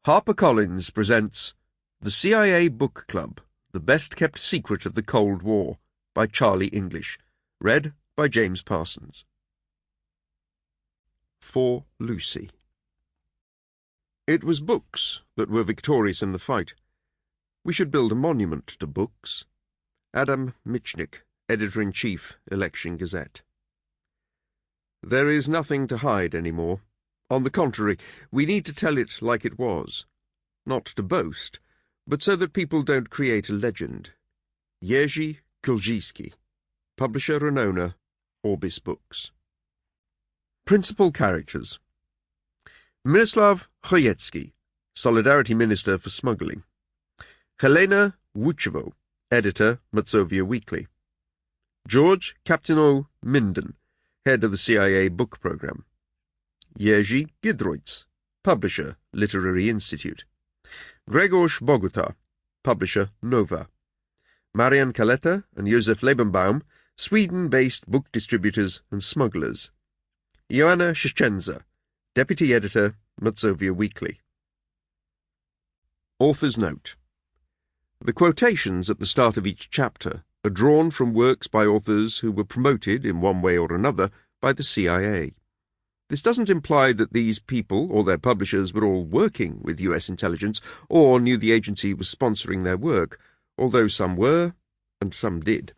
HarperCollins presents The CIA Book Club, The Best-Kept Secret of the Cold War, by Charlie English, read by James Parsons. For Lucy. It was books that were victorious in the fight. We should build a monument to books. Adam Michnik, Editor-in-Chief, Election Gazette. There is nothing to hide any more. On the contrary, we need to tell it like it was. Not to boast, but so that people don't create a legend. Jerzy Kulczycki, publisher and owner, Orbis Books. Principal characters: Miroslav Chojecki, Solidarity Minister for Smuggling. Helena Wuchevo, editor, Mazovia Weekly. George Captaino Minden, head of the CIA book program. Jerzy Gidroitz, publisher, Literary Institute. Grzegorz Bogota, publisher, Nova. Marian Kaleta and Josef Lebenbaum, Sweden-based book distributors and smugglers. Joanna Szyczenza, deputy editor, Mazovia Weekly. Author's note: the quotations at the start of each chapter are drawn from works by authors who were promoted in one way or another by the CIA. This doesn't imply that these people or their publishers were all working with US intelligence or knew the agency was sponsoring their work, although some were and some did.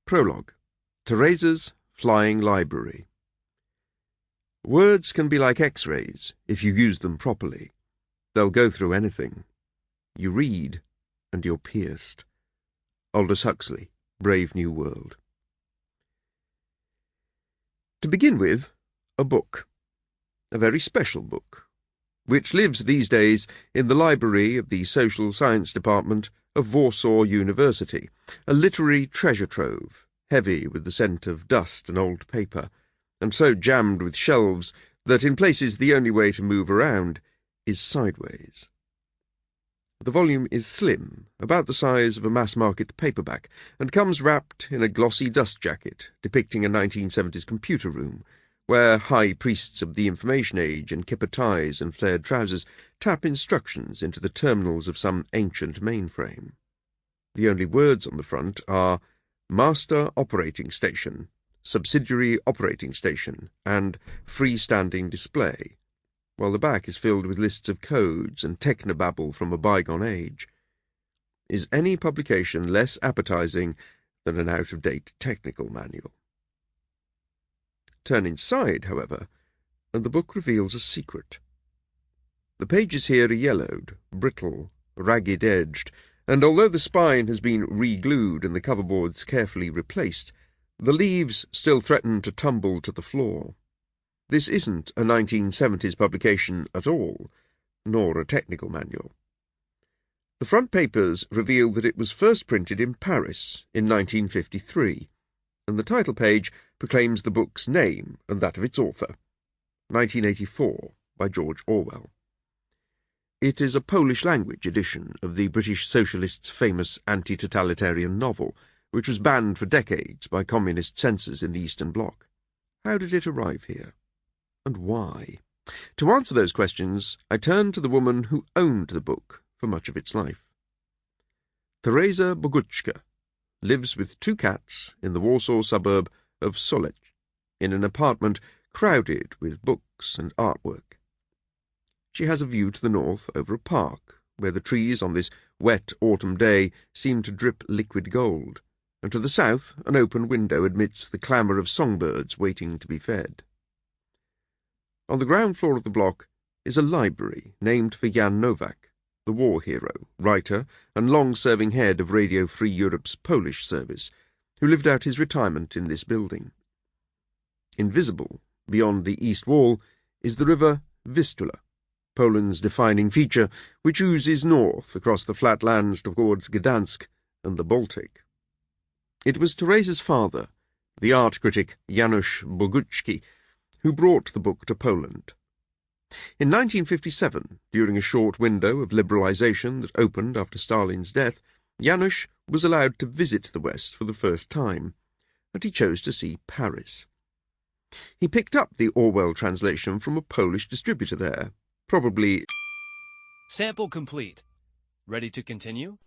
Prologue: Teresa's Flying Library. Words can be like X-rays if you use them properly. They'll go through anything. You read, and you're pierced. Aldous Huxley, Brave New World. To begin with, a book. A very special book, which lives these days in the library of the Social Science Department of Warsaw University, a literary treasure trove, heavy with the scent of dust and old paper, and so jammed with shelves that in places the only way to move around is sideways. The volume is slim, about the size of a mass-market paperback, and comes wrapped in a glossy dust jacket depicting a 1970s computer room, where high priests of the information age in kipper ties and flared trousers tap instructions into the terminals of some ancient mainframe. The only words on the front are Master Operating Station, Subsidiary Operating Station, and Freestanding Display, while the back is filled with lists of codes and technobabble from a bygone age. Is any publication less appetizing than an out-of-date technical manual? Turn inside, however, and the book reveals a secret. The pages here are yellowed, brittle, ragged-edged, and although the spine has been re-glued and the coverboards carefully replaced, the leaves still threaten to tumble to the floor. This isn't a 1970s publication at all, nor a technical manual. The front papers reveal that it was first printed in Paris in 1953, and the title page proclaims the book's name and that of its author, 1984, by George Orwell. It is a Polish-language edition of the British socialists' famous anti-totalitarian novel, which was banned for decades by communist censors in the Eastern Bloc. How did it arrive here? And why? To answer those questions, I turn to the woman who owned the book for much of its life. Teresa Boguczka lives with 2 cats in the Warsaw suburb of Solec, in an apartment crowded with books and artwork. She has a view to the north over a park, where the trees on this wet autumn day seem to drip liquid gold, and to the south an open window admits the clamour of songbirds waiting to be fed. On the ground floor of the block is a library named for Jan Nowak, the war hero, writer, and long-serving head of Radio Free Europe's Polish service, who lived out his retirement in this building. Invisible, beyond the east wall, is the river Vistula, Poland's defining feature, which oozes north across the flat lands towards Gdansk and the Baltic. It was Teresa's father, the art critic Janusz Bogucki, who brought the book to Poland. In 1957, during a short window of liberalization that opened after Stalin's death, Janusz was allowed to visit the West for the first time, and he chose to see Paris. He picked up the Orwell translation from a Polish distributor there, probably Sample complete. Ready to continue?